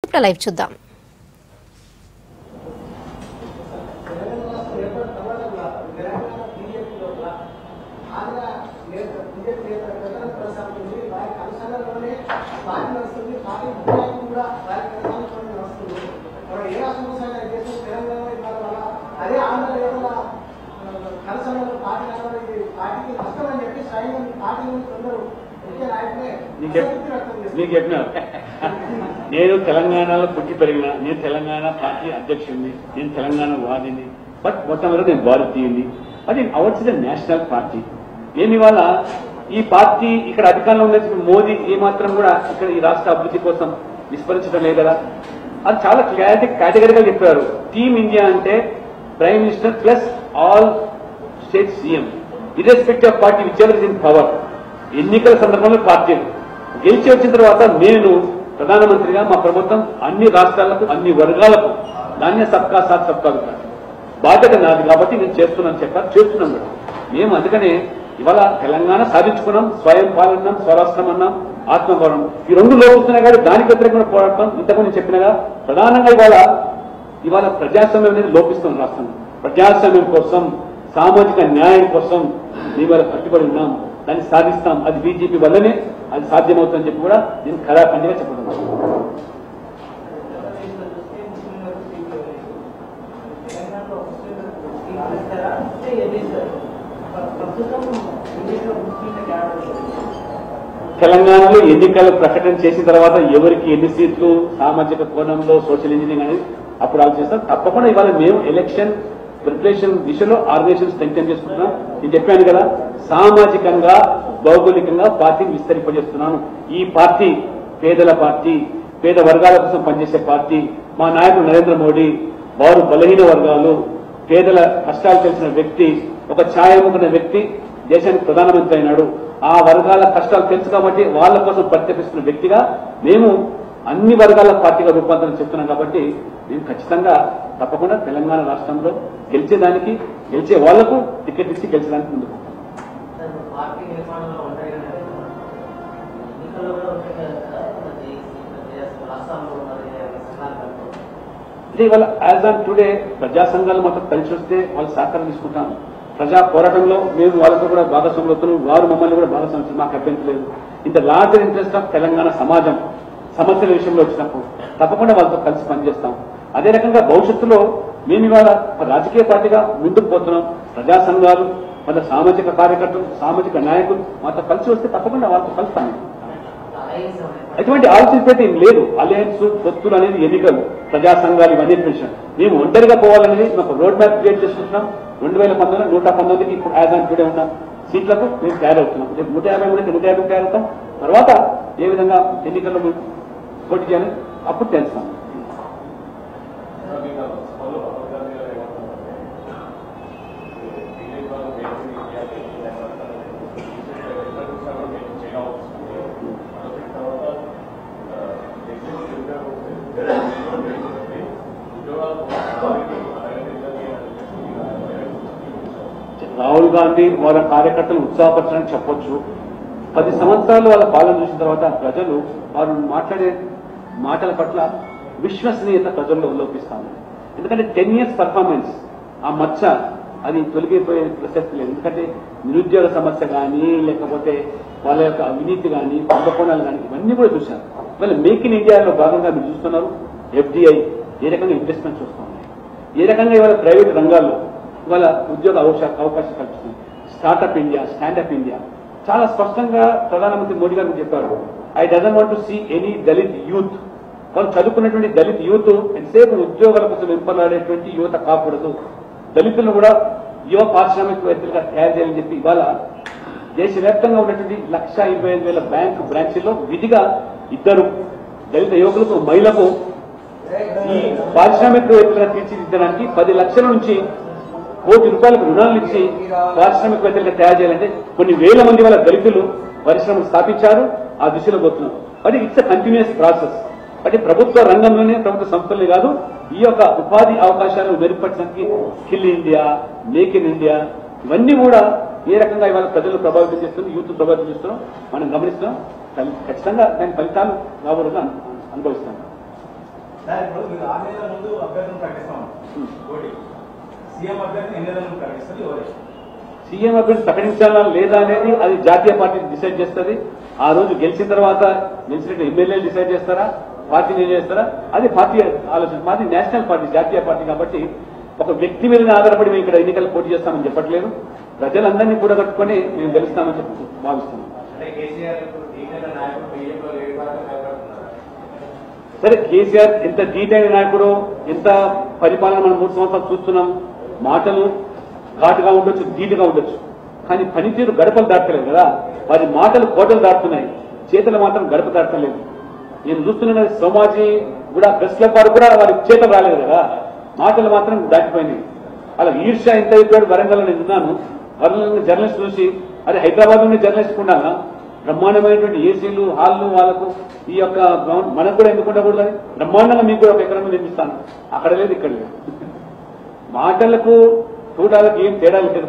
ఇప్పుడు లైవ్ చూద్దాం. నీకు చెప్పినా నేను తెలంగాణలో పుట్టి పెరిగిన, నేను తెలంగాణ పార్టీ అధ్యక్షుడిని, నేను తెలంగాణ వాదిని, బట్ మొత్తం వరకు నేను భారతీయుని. అది అవర్స్ ద నేషనల్ పార్టీ. నేను ఇవాళ ఈ పార్టీ ఇక్కడ అధికారంలో ఉన్న మోదీ ఏమాత్రం కూడా ఇక్కడ ఈ రాష్ట్ర అభివృద్ధి కోసం విస్మరించడం లేదు కదా. అది చాలా కేటగిరీగా చెప్పారు. టీమ్ ఇండియా అంటే prime minister plus all state CM irrespective of party which ever is in power. ఎన్నికల సందర్భంలో పార్టీలు గెలిచి వచ్చిన తర్వాత నేను ప్రధానమంత్రిగా మా ప్రభుత్వం అన్ని రాష్ట్రాలకు అన్ని వర్గాలకు దాన్నే సబ్కా సాత్ సబ్కా వికాస్ బాధ్యత నాది కాబట్టి నేను చేస్తున్నాను చేస్తున్నాం మేడం. మేము అందుకనే ఇవాళ తెలంగాణ సాధించుకున్నాం, స్వయం పాలన, స్వరాష్ట్రం అన్నాం, ఆత్మగౌరవం. ఈ రెండు లోపుతున్నాయి కానీ దానికి వ్యతిరేకంగా పోరాడతాం. ఇంతకు నేను చెప్పినగా ప్రధానంగా ఇవాళ ప్రజాస్వామ్యం అనేది లోపిస్తాం రాష్ట్రం. ప్రజాస్వామ్యం కోసం, సామాజిక న్యాయం కోసం మేము కట్టుబడి ఉన్నాం, దాన్ని సాధిస్తాం. అది బీజేపీ వల్లనే అది సాధ్యమవుతుందని చెప్పి కూడా నేను ఖరాఖండిగా చెప్పుకుంటున్నాను. తెలంగాణలో ఎన్నికలు ప్రకటన చేసిన తర్వాత ఎవరికి ఎన్ని సీట్లు, సామాజిక కోణంలో సోషల్ ఇంజనీరింగ్ అనేది అప్పుడు ఆలోచిస్తాం. తప్పకుండా ఇవాళ మేము ఎలక్షన్ ప్రిపరేషన్ దిశలో ఆర్గనైజేషన్ స్ట్రెంగ్తెన్ చేసుకుంటున్నాం. నేను చెప్పాను కదా, సామాజికంగా భౌగోళికంగా పార్టీని విస్తరింపజేస్తున్నాను. ఈ పార్టీ పేదల పార్టీ, పేద వర్గాల కోసం పనిచేసే పార్టీ. మా నాయకుడు నరేంద్ర మోడీ వారు బలహీన వర్గాలు, పేదల కష్టాలు తెలిసిన వ్యక్తి, ఒక ఛాయముకున్న వ్యక్తి దేశానికి ప్రధానమంత్రి అయినాడు. ఆ వర్గాల కష్టాలు తెలుసు కాబట్టి వాళ్ళ కోసం ప్రత్యేకిస్తున్న వ్యక్తిగా మేము అన్ని వర్గాల పార్టీగా రూపాంతరం చెప్తున్నాం. కాబట్టి మేము ఖచ్చితంగా తప్పకుండా తెలంగాణ రాష్ట్రంలో గెలిచేదానికి, గెలిచే వాళ్లకు టికెట్ ఇచ్చి గెలిచడానికి ముందుకు. అంటే ఇవాళ యాజ్ ఆన్ టుడే ప్రజా సంఘాలు మొత్తం కలిసి వస్తే వాళ్ళు సహకారం తీసుకుంటాం. ప్రజా పోరాటంలో మేము వాళ్ళతో కూడా భాగస్వాములు అవుతున్నాం, వారు మమ్మల్ని కూడా భాగస్వామ్యం, మాకు అభ్యంతరం లేదు. ఇంత లార్జర్ ఇంట్రెస్ట్ ఆఫ్ తెలంగాణ సమాజం సమస్యల విషయంలో వచ్చినప్పుడు తప్పకుండా వాళ్ళతో కలిసి పనిచేస్తాం. అదే రకంగా భవిష్యత్తులో మేము ఇవాళ రాజకీయ పార్టీగా ముందుకు పోతున్నాం. ప్రజా సంఘాలు, మన సామాజిక కార్యకర్తలు, సామాజిక నాయకులు మాతో కలిసి వస్తే తప్పకుండా వాళ్ళతో కలుస్తాను. ఎటువంటి ఆలోచించేది ఏం లేదు. అలయన్స్, పొత్తులు అనేది ఎన్నికలు, ప్రజా సంఘాలు ఇవన్నీ విషయం. మేము ఒంటరిగా పోవాలనేది మాకు రోడ్ మ్యాప్ క్రియేట్ చేసుకుంటున్నాం. 2019 119కి ఇప్పుడు యాజ్ ఆన్ టుడే ఉన్న సీట్లకు మేము తయారవుతున్నాం. 150 కూడా 150 తయారవుతాం. తర్వాత ఏ విధంగా ఎన్నికల్లో మేము పోటీ చేయాలని అప్పుడు తెలుస్తాం. రాహుల్ గాంధీ వాళ్ళ కార్యకర్తలు ఉత్సాహపరచడానికి చెప్పొచ్చు. 10 సంవత్సరాలు వాళ్ళ పాలన చూసిన తర్వాత ప్రజలు వారు మాట్లాడే మాటల పట్ల విశ్వసనీయత ప్రజల్లో లోపిస్తాను. ఎందుకంటే 10 years పర్ఫార్మెన్స్, ఆ మచ్చ అది తొలగిపోయే ప్రసక్తి లేదు. ఎందుకంటే నిరుద్యోగ సమస్య కానీ, లేకపోతే వాళ్ళ యొక్క అవినీతి కానీ, కుంభకోణాలు కానీ ఇవన్నీ కూడా చూశారు. ఇవాళ మేక్ ఇన్ ఇండియాలో భాగంగా మీరు చూస్తున్నారు. FDI ఏ రకంగా ఇన్వెస్ట్మెంట్ చూస్తున్నాయి, ఏ రకంగా ఇవాళ ప్రైవేట్ రంగాల్లో ఇవాళ ఉద్యోగ అవకాశం కల్పిస్తుంది. స్టార్టప్ ఇండియా, స్టాండప్ ఇండియా చాలా స్పష్టంగా ప్రధానమంత్రి మోడీ గారు చెప్పారు. I doesn't want to see any Dalit youth, వాళ్ళు చదువుకున్నటువంటి దళిత్ యూత్ ఎంతసేపు ఉద్యోగాల కోసం వెంపలాడేటువంటి యువత కాకూడదు. దళితులను కూడా యువ పారిశ్రామికవేత్తలుగా తయారు చేయాలని చెప్పి ఇవాళ దేశవ్యాప్తంగా ఉన్నటువంటి 125,000 బ్యాంకు బ్రాంచీల్లో విధిగా 2 దళిత యువకులకు, మహిళలకు ఈ పారిశ్రామికవేత్తలుగా తీర్చిదిద్దడానికి 10 లక్షల నుంచి ₹1 కోటి రుణాలు ఇచ్చి పారిశ్రామికవేత్తలుగా తయారు చేయాలంటే కొన్ని వేల మంది వాళ్ళ దళితులు పరిశ్రమలు స్థాపించారు. ఆ దిశలో పోతున్నాం. But it's a continuous process. అంటే ప్రభుత్వ రంగంలోనే, ప్రభుత్వ సంస్థలే కాదు, ఈ యొక్క ఉపాధి అవకాశాలను మెరుగుపరచడానికి skill India, make in India ఇవన్నీ కూడా ఏ రకంగా ఇవాళ ప్రజలు ప్రభావితం చేస్తుంది, యూత్ ప్రభావితం చేస్తున్నాం మనం గమనిస్తున్నాం. ఖచ్చితంగా దాని ఫలితాలు రాబోతుగా అనుభవిస్తాం. సార్ ఇప్పుడు మీరు 6 నెలల ముందు అభ్యర్థులను ప్రకటిస్తాం ఓటీ సీఎం అభ్యర్థిని ఎన్ని నెలల ముందు ప్రకటిస్తుంది ఎవరే? సీఎం అభ్యర్థి ప్రకటించాలా లేదా అనేది అది జాతీయ పార్టీ డిసైడ్ చేస్తుంది. ఆ రోజు గెలిచిన తర్వాత గెలిచిన ఎమ్మెల్యేలు డిసైడ్ చేస్తారా, పార్టీ నిర్ణయం చేస్తారా, అది పార్టీ ఆలోచన. మాది నేషనల్ పార్టీ, జాతీయ పార్టీ కాబట్టి ఒక వ్యక్తి మీద ఆధారపడి మేము ఇక్కడ ఎన్నికలు పోటీ చేస్తామని చెప్పట్లేదు. ప్రజలందరినీ కూడా కట్టుకొని మేము గెలుస్తామని చెప్పి భావిస్తున్నాం. సరే, కేసీఆర్ ఎంత ధీటైన నాయకుడు, ఎంత పరిపాలన మనం 3 సంవత్సరాలు చూస్తున్నాం. మాటలు ఘాటుగా ఉండొచ్చు, ధీటుగా ఉండొచ్చు, కానీ పనితీరు గడపలు దాటలేదు కదా. వారి మాటలు కోటలు దాటుతున్నాయి, చేతులు మాత్రం గడప దాటలేదు. నేను చూస్తున్న సోమాజీ కూడా ప్రెస్ క్లబ్ వారు కూడా వారి చేతులు రాలేదు కదా, మాటలు మాత్రం దాటిపోయినాయి. అలా ఈర్ష్య ఎంత అయిపోయాడు. వరంగల్లో నేను ఉన్నాను, వరంగల్ జర్నలిస్ట్ చూసి అరే హైదరాబాద్ నుండి జర్నలిస్ట్ ఉండాలా, బ్రహ్మాండమైనటువంటి ఏసీలు హాల్లు వాళ్ళకు ఈ యొక్క మనకు కూడా ఎందుకు ఉండకూడదని బ్రహ్మాండంగా మీకు కూడా ఒక ఎకరం నిర్మిస్తాను. అక్కడ లేదు, ఇక్కడ లేదు. మాటలకు చూడాలకు ఏం తేడా లేదు.